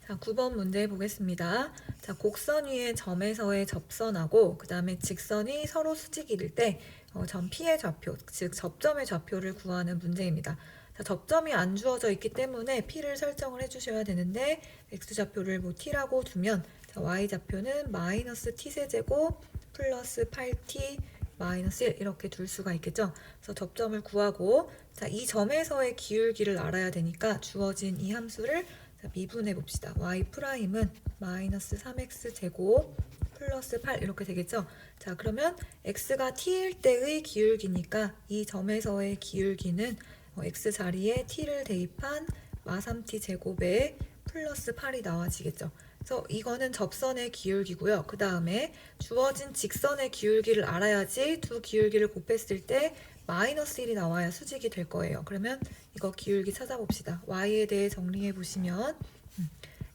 자, 9번 문제 보겠습니다. 자, 곡선 위의 점에서의 접선하고 그 다음에 직선이 서로 수직일 때 점 P의 좌표, 즉 접점의 좌표를 구하는 문제입니다. 자, 접점이 안 주어져 있기 때문에 P를 설정을 해주셔야 되는데 X좌표를 뭐 T라고 두면 자, Y좌표는 마이너스 T세제곱 플러스 8T 마이너스 1 이렇게 둘 수가 있겠죠. 그래서 접점을 구하고 자, 이 점에서의 기울기를 알아야 되니까 주어진 이 함수를 자, 미분해 봅시다. y''은 마이너스 3x 제곱 플러스 8 이렇게 되겠죠. 자, 그러면 x가 t일 때의 기울기니까 이 점에서의 기울기는 x 자리에 t를 대입한 마3t 제곱에 플러스 8이 나와지겠죠. 그래서 이거는 접선의 기울기고요. 그 다음에 주어진 직선의 기울기를 알아야지 두 기울기를 곱했을 때 마이너스 1이 나와야 수직이 될 거예요. 그러면 이거 기울기 찾아봅시다. y에 대해 정리해 보시면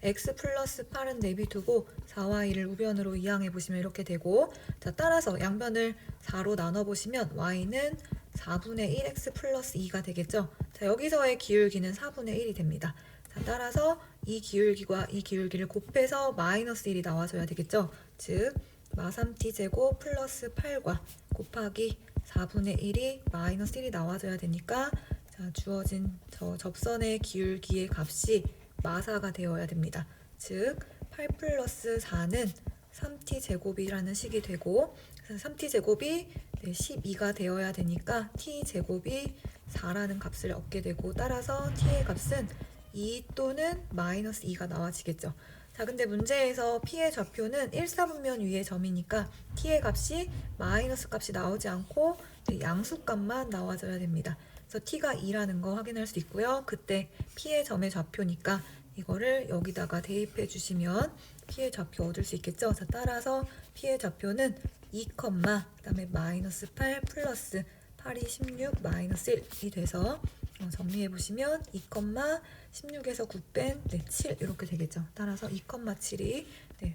x 플러스 8은 내비두고 4y를 우변으로 이항해 보시면 이렇게 되고 자, 따라서 양변을 4로 나눠 보시면 y는 4분의 1x 플러스 2가 되겠죠. 자, 여기서의 기울기는 4분의 1이 됩니다. 자, 따라서 이 기울기와 이 기울기를 곱해서 마이너스 1이 나와줘야 되겠죠. 즉 마3t 제곱 플러스 8과 곱하기 4분의 1이 마이너스 1이 나와줘야 되니까 자, 주어진 저 접선의 기울기의 값이 마사가 되어야 됩니다. 즉 8 플러스 4는 3t 제곱이라는 식이 되고 3t 제곱이 12가 되어야 되니까 t 제곱이 4라는 값을 얻게 되고 따라서 t의 값은 2 또는 마이너스 2가 나와지겠죠. 자, 근데 문제에서 P의 좌표는 1사분면 위의 점이니까 T의 값이 마이너스 값이 나오지 않고 양수값만 나와줘야 됩니다. 그래서 T가 2라는 거 확인할 수 있고요. 그때 P의 점의 좌표니까 이거를 여기다가 대입해 주시면 P의 좌표 얻을 수 있겠죠. 자, 따라서 P의 좌표는 2, 그 다음에 마이너스 8 플러스 8이 16 마이너스 1이 돼서 정리해 보시면 2, 16에서 9 뺀 7 이렇게 되겠죠. 따라서 2, 7이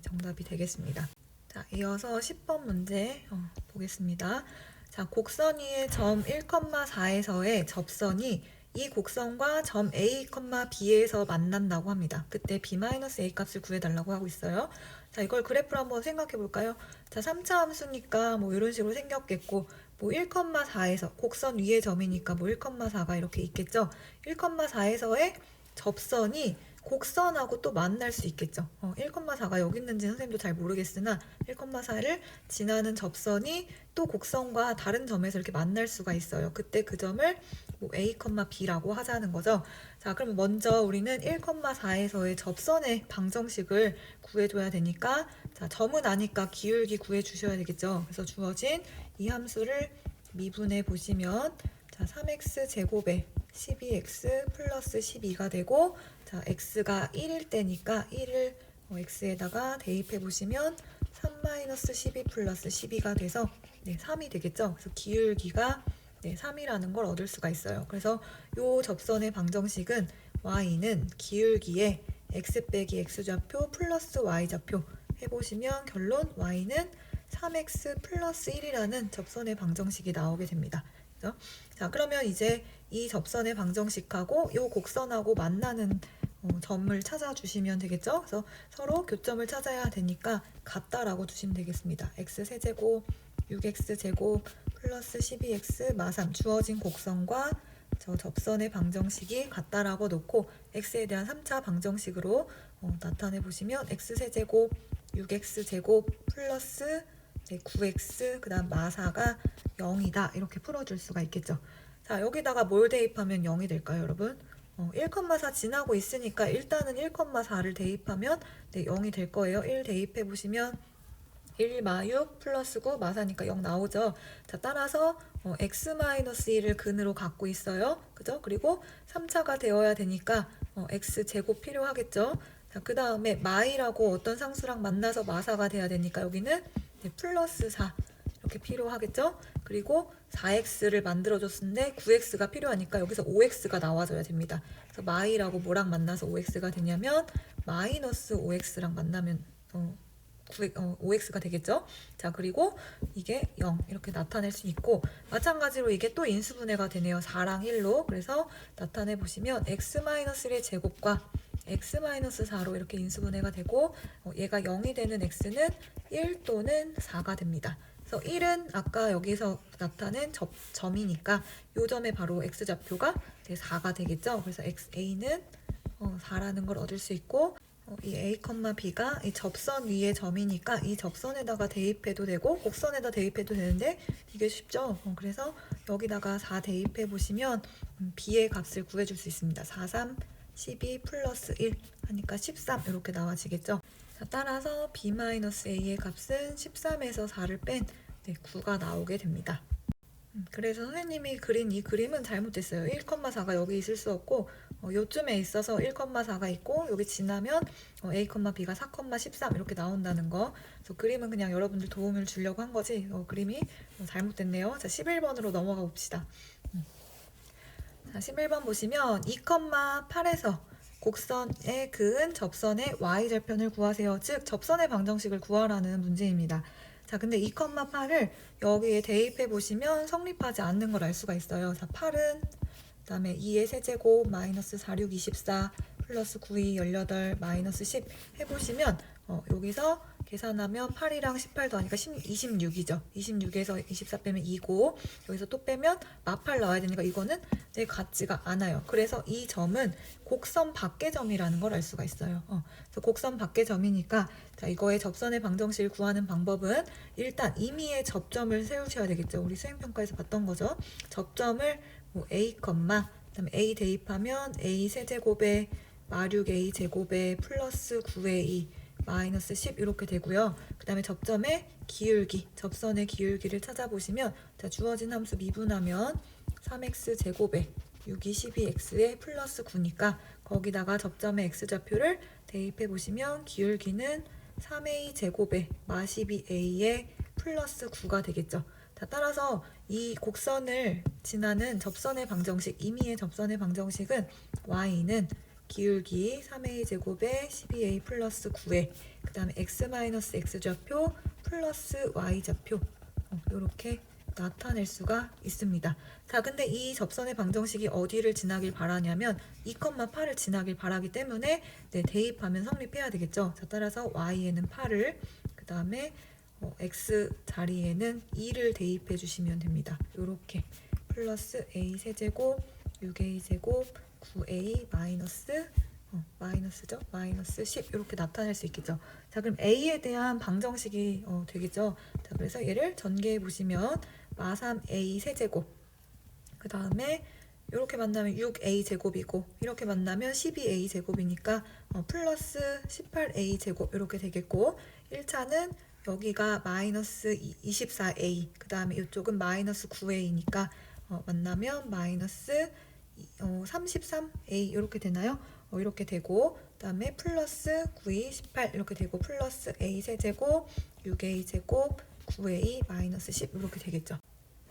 정답이 되겠습니다. 자, 이어서 10번 문제 보겠습니다. 자, 곡선 위의 점 1,4에서의 접선이 이 곡선과 점 A, B에서 만난다고 합니다. 그때 B-A 값을 구해달라고 하고 있어요. 자, 이걸 그래프로 한번 생각해 볼까요? 자, 3차 함수니까 뭐 이런 식으로 생겼겠고 뭐 1,4에서 곡선 위의 점이니까 뭐 1,4가 이렇게 있겠죠. 1,4에서의 접선이 곡선하고 또 만날 수 있겠죠. 1,4가 여기 있는지 선생님도 잘 모르겠으나 1,4를 지나는 접선이 또 곡선과 다른 점에서 이렇게 만날 수가 있어요. 그때 그 점을 뭐 A, B라고 하자는 거죠. 자, 그럼 먼저 우리는 1,4에서의 접선의 방정식을 구해줘야 되니까 자, 점은 아니까 기울기 구해주셔야 되겠죠. 그래서 주어진 이 함수를 미분해 보시면 자, 3x 제곱에 12x 플러스 12가 되고 자, x가 1일 때니까 1을 x에다가 대입해 보시면 3-12 플러스 12가 돼서 3이 되겠죠. 그래서 기울기가 3이라는 걸 얻을 수가 있어요. 그래서 이 접선의 방정식은 y는 기울기에 x 빼기 x좌표 플러스 y좌표 해보시면 결론 y는 3x 플러스 1이라는 접선의 방정식이 나오게 됩니다. 그죠? 자, 그러면 이제 이 접선의 방정식하고 이 곡선하고 만나는 점을 찾아주시면 되겠죠? 그래서 서로 교점을 찾아야 되니까 같다라고 두시면 되겠습니다. x세제곱 6x제곱 플러스 12x 마3 주어진 곡선과 저 접선의 방정식이 같다라고 놓고 x에 대한 3차 방정식으로 나타내 보시면 x세제곱 6x제곱 플러스 9x 그 다음 마4가 0이다 이렇게 풀어줄 수가 있겠죠. 자, 여기다가 뭘 대입하면 0이 될까요, 여러분? 1,4 지나고 있으니까 일단은 1,4를 대입하면 0이 될 거예요. 1 대입해 보시면 1 마6 플러스 9 마4니까 0 나오죠. 자, 따라서 x-1을 근으로 갖고 있어요. 그죠? 그리고 3차가 되어야 되니까 x제곱 필요하겠죠. 자, 그 다음에 마이라고 어떤 상수랑 만나서 마4가 돼야 되니까 여기는 플러스 4 이렇게 필요하겠죠. 그리고 4x를 만들어줬는데 9x가 필요하니까 여기서 5x가 나와줘야 됩니다. 그래서 마이라고 뭐랑 만나서 5x가 되냐면 마이너스 5x랑 만나면 5x가 되겠죠. 자, 그리고 이게 0 이렇게 나타낼 수 있고 마찬가지로 이게 또 인수분해가 되네요. 4랑 1로. 그래서 나타내 보시면 x-1의 제곱과 x-4로 이렇게 인수분해가 되고 얘가 0이 되는 x는 1 또는 4가 됩니다. 그래서 1은 아까 여기서 나타낸 점이니까 이 점에 바로 x좌표가 4가 되겠죠. 그래서 a는 4라는 걸 얻을 수 있고 이 a, b가 이 접선 위의 점이니까 이 접선에다가 대입해도 되고 곡선에다 대입해도 되는데 이게 쉽죠. 그래서 여기다가 4 대입해 보시면 b의 값을 구해줄 수 있습니다. 4, 3, 12 플러스 1 하니까 13 이렇게 나와지겠죠. 자, 따라서 b-a의 값은 13에서 4를 뺀 9가 나오게 됩니다. 그래서 선생님이 그린 이 그림은 잘못됐어요. 1,4가 여기 있을 수 없고 요쯤에 있어서 1,4가 있고 여기 지나면 a, b가 4,13 이렇게 나온다는 거. 그래서 그림은 그냥 여러분들 도움을 주려고 한 거지 그림이 잘못됐네요. 자, 11번으로 넘어가 봅시다. 자, 11번 보시면 2,8에서 곡선에 그은 접선의 y절편을 구하세요. 즉 접선의 방정식을 구하라는 문제입니다. 자, 근데 2,8을 여기에 대입해 보시면 성립하지 않는 걸 알 수가 있어요. 자, 8은 그다음에 2의 세제곱 마이너스 4, 6, 24 플러스 9, 2, 18 마이너스 10 해보시면 여기서 계산하면 8이랑 18 더하니까 26이죠. 26에서 24 빼면 2고 여기서 또 빼면 마8 나와야 되니까 이거는 같지가 않아요. 그래서 이 점은 곡선 밖의 점이라는 걸 알 수가 있어요. 그래서 곡선 밖의 점이니까 자, 이거의 접선의 방정식을 구하는 방법은 일단 임의의 접점을 세우셔야 되겠죠. 우리 수행평가에서 봤던 거죠. 접점을 a, 그다음에 a 대입하면 a 세제곱에 마6a 제곱에 플러스 9a 마이너스 10 이렇게 되고요. 그 다음에 접점의 기울기, 접선의 기울기를 찾아보시면 자, 주어진 함수 미분하면 3x 제곱에 6이 12x에 플러스 9니까 거기다가 접점의 x좌표를 대입해 보시면 기울기는 3a 제곱에 마 12a에 플러스 9가 되겠죠. 자, 따라서 이 곡선을 지나는 접선의 방정식, 임의의 접선의 방정식은 y는 기울기 3a 제곱에 12a 플러스 9에 그 다음에 x-x좌표 플러스 y좌표 이렇게 나타낼 수가 있습니다. 자, 근데 이 접선의 방정식이 어디를 지나길 바라냐면 2,8을 지나길 바라기 때문에 대입하면 성립해야 되겠죠. 자, 따라서 y에는 8을 그 다음에 x 자리에는 2를 대입해 주시면 됩니다. 이렇게 플러스 a 세제곱 6a 제곱 9a 마이너스죠? 마이너스 10 이렇게 나타낼 수 있겠죠. 자, 그럼 a에 대한 방정식이 되겠죠. 자, 그래서 얘를 전개해 보시면 마3a 세제곱 그 다음에 이렇게 만나면 6a 제곱이고 이렇게 만나면 12a 제곱이니까 플러스 18a 제곱 이렇게 되겠고 1차는 여기가 마이너스 24a 그 다음에 이쪽은 마이너스 9a니까 만나면 마이너스 33a 이렇게 되나요? 이렇게 되고 그 다음에 플러스 9a 18 이렇게 되고 플러스 a 세제곱 6a 제곱 9a 마이너스 10 이렇게 되겠죠.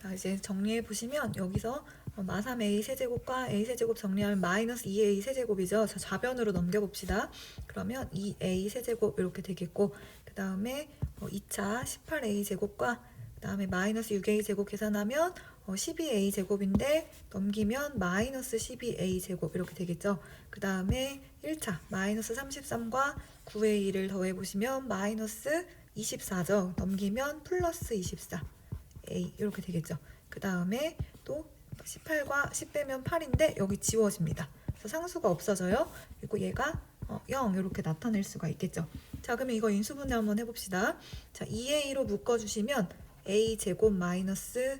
자, 이제 정리해 보시면 여기서 마3a 세제곱과 a 세제곱 정리하면 마이너스 2a 세제곱이죠. 자, 좌변으로 넘겨봅시다. 그러면 2a 세제곱 이렇게 되겠고 그 다음에 2차 18a 제곱과 그 다음에 마이너스 6a 제곱 계산하면 12a 제곱인데 넘기면 마이너스 12a 제곱 이렇게 되겠죠. 그 다음에 1차 마이너스 33과 9a를 더해보시면 마이너스 24죠. 넘기면 플러스 24a 이렇게 되겠죠. 그 다음에 또 18과 10 빼면 8인데 여기 지워집니다. 그래서 상수가 없어져요. 그리고 얘가 0 이렇게 나타낼 수가 있겠죠. 자, 그러면 이거 인수분해 한번 해봅시다. 자, 2a로 묶어주시면 a 제곱 마이너스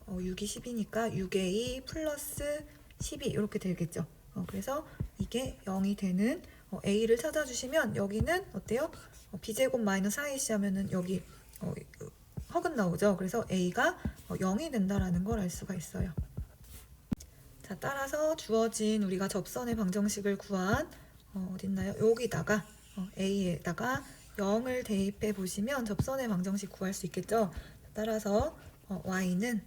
6이 10이니까 6a 플러스 12 이렇게 되겠죠. 그래서 이게 0이 되는 a를 찾아주시면 여기는 어때요? b제곱 마이너스 4ac 하면은 여기 헉은 나오죠. 그래서 a가 0이 된다라는 걸 알 수가 있어요. 자, 따라서 주어진 우리가 접선의 방정식을 구한 어딨나요? 여기다가 a에다가 0을 대입해 보시면 접선의 방정식 구할 수 있겠죠. 따라서 y는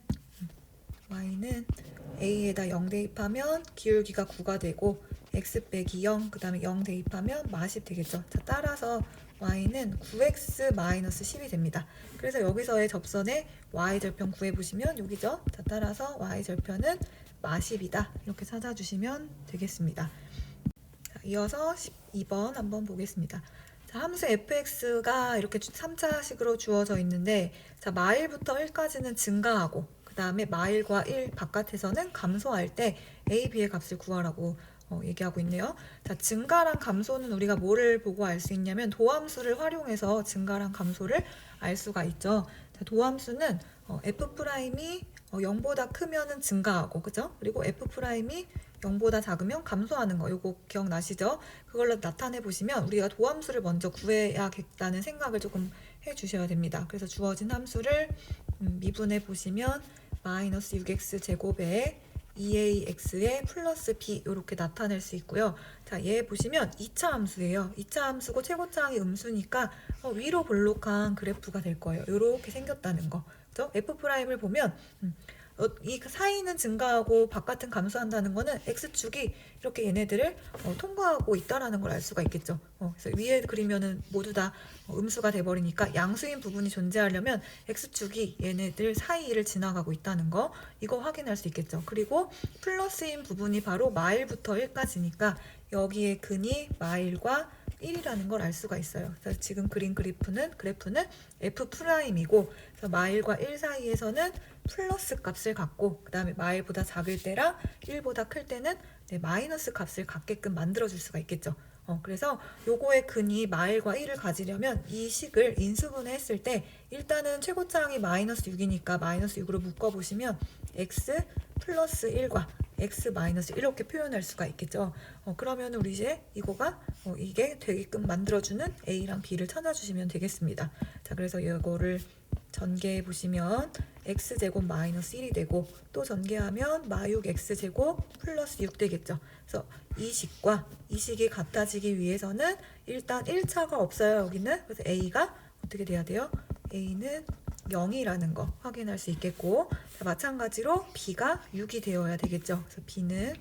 a에다 0 대입하면 기울기가 9가 되고 x 빼기 0 그 다음에 0 대입하면 마10 되겠죠. 자, 따라서 y는 9x 마이너스 10이 됩니다. 그래서 여기서의 접선의 y절편 구해보시면 여기죠. 자, 따라서 y절편은 마10이다 이렇게 찾아주시면 되겠습니다. 자, 이어서 12번 한번 보겠습니다. 자, 함수 fx가 이렇게 3차식으로 주어져 있는데, 자, 마일부터 1까지는 증가하고, 그 다음에 마일과 1 바깥에서는 감소할 때 a, b의 값을 구하라고 얘기하고 있네요. 자, 증가랑 감소는 우리가 뭐를 보고 알 수 있냐면 도함수를 활용해서 증가랑 감소를 알 수가 있죠. 자, 도함수는 f'이 0보다 크면은 증가하고, 그죠? 그리고 f'이 0보다 작으면 감소하는 거, 요거 기억나시죠? 그걸로 나타내 보시면 우리가 도함수를 먼저 구해야겠다는 생각을 조금 해 주셔야 됩니다. 그래서 주어진 함수를 미분해 보시면 마이너스 6x 제곱에 2ax에 플러스 b 이렇게 나타낼 수 있고요. 자, 얘 보시면 2차 함수예요. 2차 함수고 최고차항이 음수니까 위로 볼록한 그래프가 될 거예요. 이렇게 생겼다는 거. 그죠? f'을 보면 이 사이는 증가하고 바깥은 감소한다는 거는 x축이 이렇게 얘네들을 통과하고 있다라는 걸 알 수가 있겠죠. 그래서 위에 그리면은 모두 다 음수가 돼버리니까 양수인 부분이 존재하려면 x축이 얘네들 사이를 지나가고 있다는 거, 이거 확인할 수 있겠죠. 그리고 플러스인 부분이 바로 마일부터 1까지니까 여기에 근이 마일과 1이라는 걸 알 수가 있어요. 그래서 지금 그린 그래프는 F'이고, 그래서 마일과 1 사이에서는 플러스 값을 갖고, 그 다음에 마일보다 작을 때랑 1보다 클 때는 마이너스 값을 갖게끔 만들어줄 수가 있겠죠. 그래서 요거의 근이 마일과 1을 가지려면 이 식을 인수분해 했을 때 일단은 최고차항이 마이너스 6이니까 마이너스 6으로 묶어보시면 x 플러스 1과 x 마이너스 1 이렇게 표현할 수가 있겠죠. 그러면 우리 이제 이거가 이게 되게끔 만들어주는 a랑 b를 찾아주시면 되겠습니다. 자, 그래서 이거를 전개해 보시면 x제곱 마이너스 1이 되고, 또 전개하면 마6 x제곱 플러스 6 되겠죠. 그래서 이 식과 이 식이 같아지기 위해서는 일단 1차가 없어요, 여기는. 그래서 a가 어떻게 돼야 돼요? a는 0이라는 거 확인할 수 있겠고, 자, 마찬가지로 b가 6이 되어야 되겠죠. 그래서 b는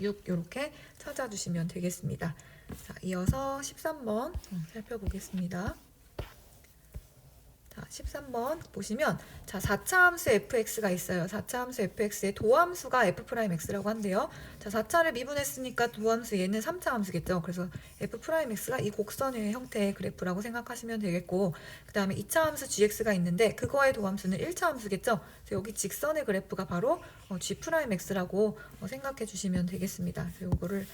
6 이렇게 찾아주시면 되겠습니다. 자, 이어서 13번 살펴보겠습니다. 자, 13번 보시면, 자, 4차 함수 fx가 있어요. 4차 함수 fx의 도함수가 f'x라고 한대요. 자, 4차를 미분했으니까 도함수 얘는 3차 함수겠죠. 그래서 f'x가 이 곡선의 형태의 그래프라고 생각하시면 되겠고, 그 다음에 2차 함수 gx가 있는데 그거의 도함수는 1차 함수겠죠. 그래서 여기 직선의 그래프가 바로 g'x라고 생각해 주시면 되겠습니다. 그래서 이거를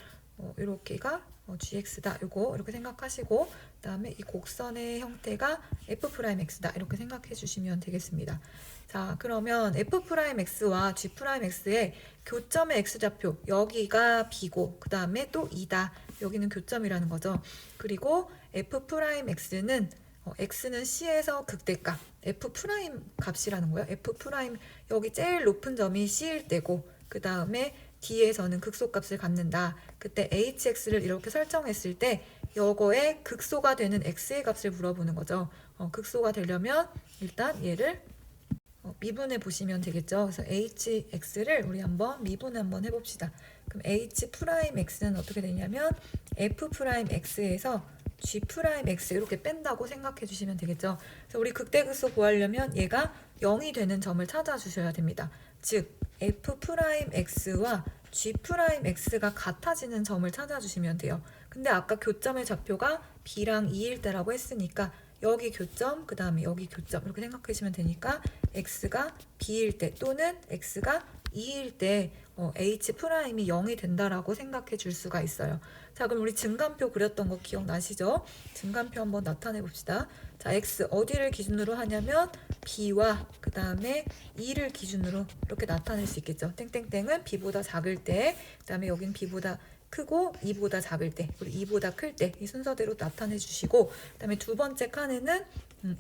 이렇게가 gx다, 요거 이렇게 생각하시고, 그 다음에 이 곡선의 형태가 f'x다 이렇게 생각해 주시면 되겠습니다. 자, 그러면 f'x와 g'x의 교점의 x좌표, 여기가 b고, 그 다음에 또 2다, 여기는 교점이라는 거죠. 그리고 f'x는 x는 c에서 극대값, f' 값이라는 거예요. f' 여기 제일 높은 점이 c일 때고, 그 다음에 D에서는 극소값을 갖는다. 그때 hx를 이렇게 설정했을 때 요거의 극소가 되는 x의 값을 물어보는 거죠. 극소가 되려면 일단 얘를 미분해 보시면 되겠죠. 그래서 hx를 우리 한번 미분 한번 해봅시다. 그럼 h'x는 어떻게 되냐면 f'x에서 g'x 이렇게 뺀다고 생각해 주시면 되겠죠. 그래서 우리 극대극소 구하려면 얘가 0이 되는 점을 찾아주셔야 됩니다. 즉 f'x와 g'x가 같아지는 점을 찾아주시면 돼요. 근데 아까 교점의 좌표가 b랑 2일 때라고 했으니까 여기 교점, 그 다음에 여기 교점 이렇게 생각하시면 되니까 x가 b일 때 또는 x가 2일 때 h'이 0이 된다라고 생각해 줄 수가 있어요. 자, 그럼 우리 증간표 그렸던 거 기억나시죠? 증간표 한번 나타내 봅시다. 자, x 어디를 기준으로 하냐면 b와 그 다음에 2를 기준으로 이렇게 나타낼 수 있겠죠. 땡땡땡은 b보다 작을 때, 그 다음에 여긴 b보다 크고 2보다 작을 때, 그리고 2보다 클 때 이 순서대로 나타내 주시고, 그 다음에 두 번째 칸에는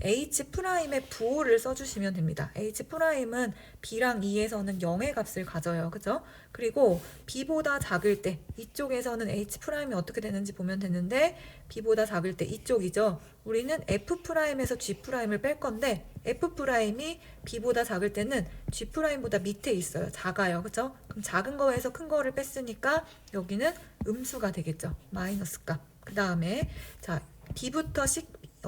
h'의 부호를 써주시면 됩니다. h'은 b랑 2에서는 0의 값을 가져요. 그죠? 그리고 b보다 작을 때 이쪽에서는 h'이 어떻게 되는지 보면 되는데, b보다 작을 때 이쪽이죠. 우리는 f'에서 g'을 뺄 건데 f'이 b보다 작을 때는 g'보다 밑에 있어요. 작아요. 그죠? 그럼 작은 거에서 큰 거를 뺐으니까 여기는 음수가 되겠죠. 마이너스 값. 그 다음에 자, b부터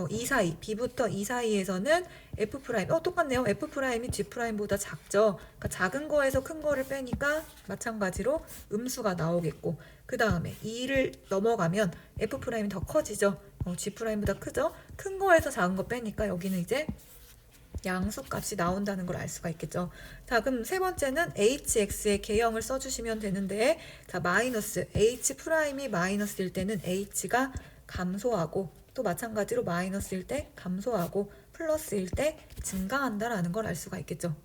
2 사이, B부터 2 사이에서는 F 프라임, 똑같네요. F 프라임이 G 프라임보다 작죠. 그러니까 작은 거에서 큰 거를 빼니까 마찬가지로 음수가 나오겠고, 그 다음에 2를 넘어가면 F 프라임이 더 커지죠. G 프라임보다 크죠. 큰 거에서 작은 거 빼니까 여기는 이제 양수 값이 나온다는 걸 알 수가 있겠죠. 자, 그럼 세 번째는 hx의 개형을 써주시면 되는데, 자, 마이너스 h 프라임이 마이너스일 때는 h가 감소하고, 또 마찬가지로 마이너스일 때 감소하고 플러스일 때 증가한다라는 걸 알 수가 있겠죠.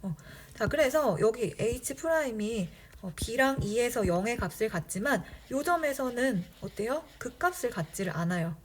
자, 그래서 여기 h 프라임이 b랑 2에서 0의 값을 갖지만 요 점에서는 어때요? 극값을 갖지를 않아요.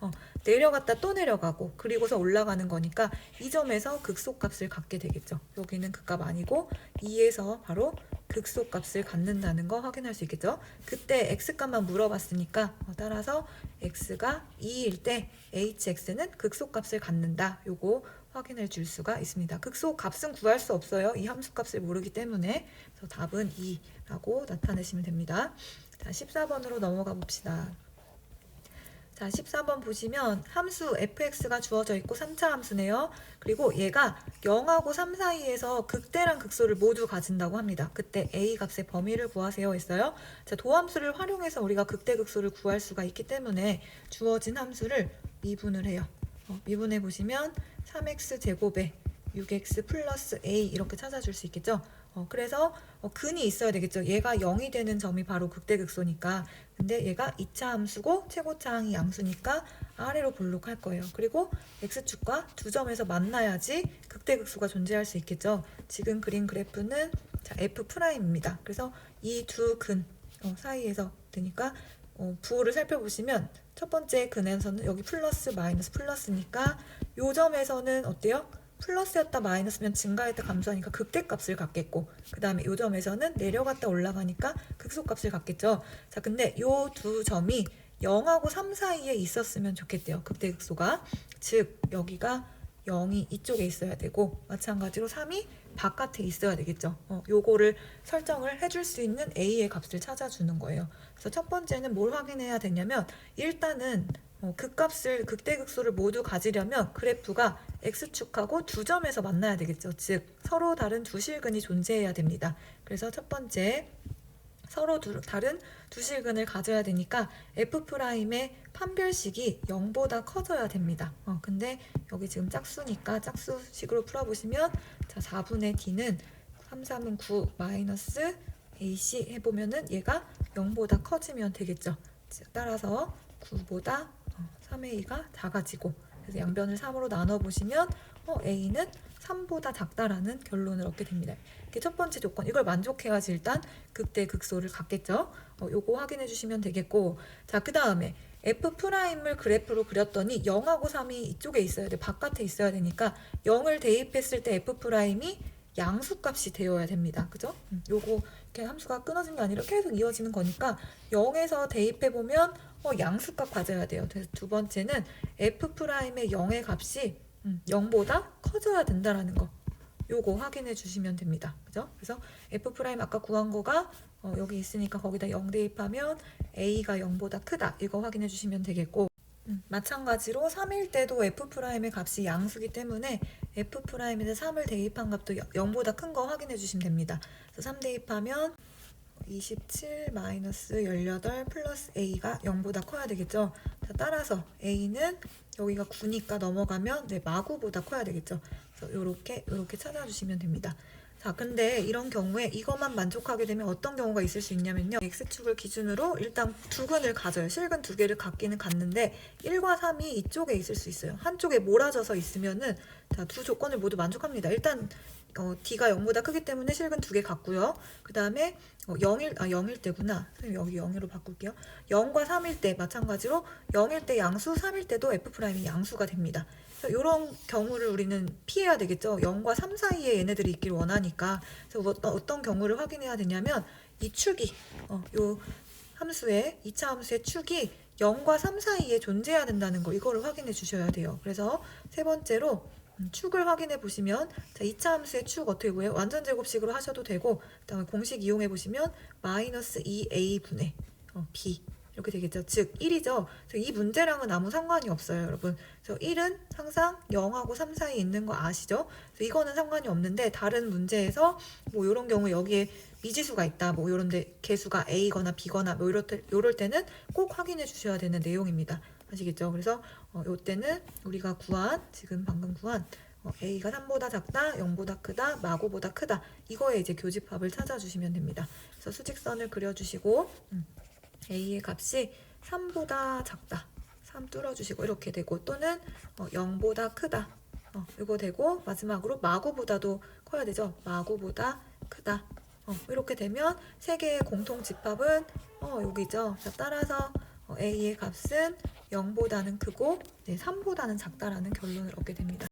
내려갔다 또 내려가고 그리고서 올라가는 거니까 이 점에서 극소값을 갖게 되겠죠. 여기는 극값 아니고 2에서 바로 극소값을 갖는다는 거 확인할 수 있겠죠. 그때 x값만 물어봤으니까 따라서 x가 2일 때 hx는 극소값을 갖는다. 요거 확인해 줄 수가 있습니다. 극소값은 구할 수 없어요. 이 함수값을 모르기 때문에. 그래서 답은 2라고 나타내시면 됩니다. 자, 14번으로 넘어가 봅시다. 자, 14번 보시면 함수 fx가 주어져 있고 3차 함수네요. 그리고 얘가 0하고 3 사이에서 극대랑 극소를 모두 가진다고 합니다. 그때 a 값의 범위를 구하세요 했어요. 자, 도함수를 활용해서 우리가 극대 극소를 구할 수가 있기 때문에 주어진 함수를 미분을 해요. 미분해 보시면 3x 제곱에 6x 플러스 a 이렇게 찾아줄 수 있겠죠. 그래서 근이 있어야 되겠죠. 얘가 0이 되는 점이 바로 극대극소니까. 근데 얘가 2차 함수고 최고차항이 양수니까 아래로 볼록할 거예요. 그리고 x축과 두 점에서 만나야지 극대극소가 존재할 수 있겠죠. 지금 그린 그래프는 자, F'입니다. 그래서 이 두 근 사이에서 되니까 부호를 살펴보시면 첫 번째 근에서는 여기 플러스 마이너스 플러스니까 요 점에서는 어때요? 플러스였다 마이너스면 증가했다 감소하니까 극대값을 갖겠고, 그 다음에 요 점에서는 내려갔다 올라가니까 극소값을 갖겠죠. 자, 근데 요 두 점이 0하고 3 사이에 있었으면 좋겠대요. 극대극소가. 즉 여기가 0이 이쪽에 있어야 되고 마찬가지로 3이 바깥에 있어야 되겠죠. 요거를 설정을 해줄 수 있는 a의 값을 찾아주는 거예요. 그래서 첫 번째는 뭘 확인해야 되냐면 일단은 극값을 극대극소를 모두 가지려면 그래프가 x축하고 두 점에서 만나야 되겠죠. 즉 서로 다른 두 실근이 존재해야 됩니다. 그래서 첫 번째 서로 다른 두 실근을 가져야 되니까 f'의 판별식이 0보다 커져야 됩니다. 근데 여기 지금 짝수니까 짝수식으로 풀어보시면 자 4분의 d는 3, 3은 9 마이너스 ac 해보면은 얘가 0보다 커지면 되겠죠. 따라서 9보다 3a 가 작아지고 그래서 양변을 3으로 나눠보시면 a는 3보다 작다라는 결론을 얻게 됩니다. 이게 첫 번째 조건. 이걸 만족해야지 일단 극대 극소를 갖겠죠. 요거 확인해 주시면 되겠고, 자, 그 다음에 F'을 그래프로 그렸더니 0하고 3이 이쪽에 있어야 돼. 바깥에 있어야 되니까 0을 대입했을 때 F'이 양수값이 되어야 됩니다. 그죠? 요거 이렇게 함수가 끊어진 게 아니라 계속 이어지는 거니까 0에서 대입해보면 양수값 가져야 돼요. 그래서 두 번째는 F'의 0의 값이 0보다 커져야 된다라는 거. 요거 확인해 주시면 됩니다. 그죠? 그래서 F' 아까 구한 거가 여기 있으니까 거기다 0 대입하면 A가 0보다 크다. 이거 확인해 주시면 되겠고, 마찬가지로 3일 때도 F'의 값이 양수기 때문에 F'에 3을 대입한 값도 0보다 큰 거 확인해 주시면 됩니다. 그래서 3 대입하면 27 마이너스 18 플러스 A가 0보다 커야 되겠죠. 자, 따라서 A는 여기가 9니까 넘어가면 마구보다 커야 되겠죠. 그래서 요렇게 찾아주시면 됩니다. 자, 근데 이런 경우에 이것만 만족하게 되면 어떤 경우가 있을 수 있냐면요. X축을 기준으로 일단 두 근을 가져요. 실근 두 개를 갖기는 갖는데 1과 3이 이쪽에 있을 수 있어요. 한쪽에 몰아져서 있으면은 자, 두 조건을 모두 만족합니다. 일단 D가 0보다 크기 때문에 실근 두 개 갖고요. 그 다음에 0일 때구나. 선생님 여기 0으로 바꿀게요. 0과 3일 때 마찬가지로 0일 때 양수, 3일 때도 F'이 양수가 됩니다. 이런 경우를 우리는 피해야 되겠죠. 0과 3 사이에 얘네들이 있길 원하니까. 그래서 어떤 경우를 확인해야 되냐면 이 축이 요 함수의 2차 함수의 축이 0과 3 사이에 존재해야 된다는 거 이거를 확인해 주셔야 돼요. 그래서 세 번째로 축을 확인해 보시면 자 2차 함수의 축 어떻게 구해요? 완전 제곱식으로 하셔도 되고 그다음에 공식 이용해 보시면 마이너스 2a 분의 b 이렇게 되겠죠. 즉 1이죠. 이 문제랑은 아무 상관이 없어요, 여러분. 그래서 1은 항상 0하고 3 사이에 있는 거 아시죠? 그래서 이거는 상관이 없는데 다른 문제에서 뭐 이런 경우 여기에 미지수가 있다. 뭐 이런데 개수가 A거나 B거나 뭐 이럴 때는 꼭 확인해 주셔야 되는 내용입니다. 아시겠죠? 그래서 이때는 우리가 지금 방금 구한 A가 3보다 작다, 0보다 크다, 마구보다 크다. 이거에 이제 교집합을 찾아주시면 됩니다. 그래서 수직선을 그려주시고 A의 값이 3보다 작다. 3 뚫어주시고 이렇게 되고 또는 0보다 크다. 이거 되고 마지막으로 마구보다도 커야 되죠. 마구보다 크다. 이렇게 되면 세 개의 공통 집합은 여기죠. 자, 따라서 A의 값은 0보다는 크고 3보다는 작다라는 결론을 얻게 됩니다.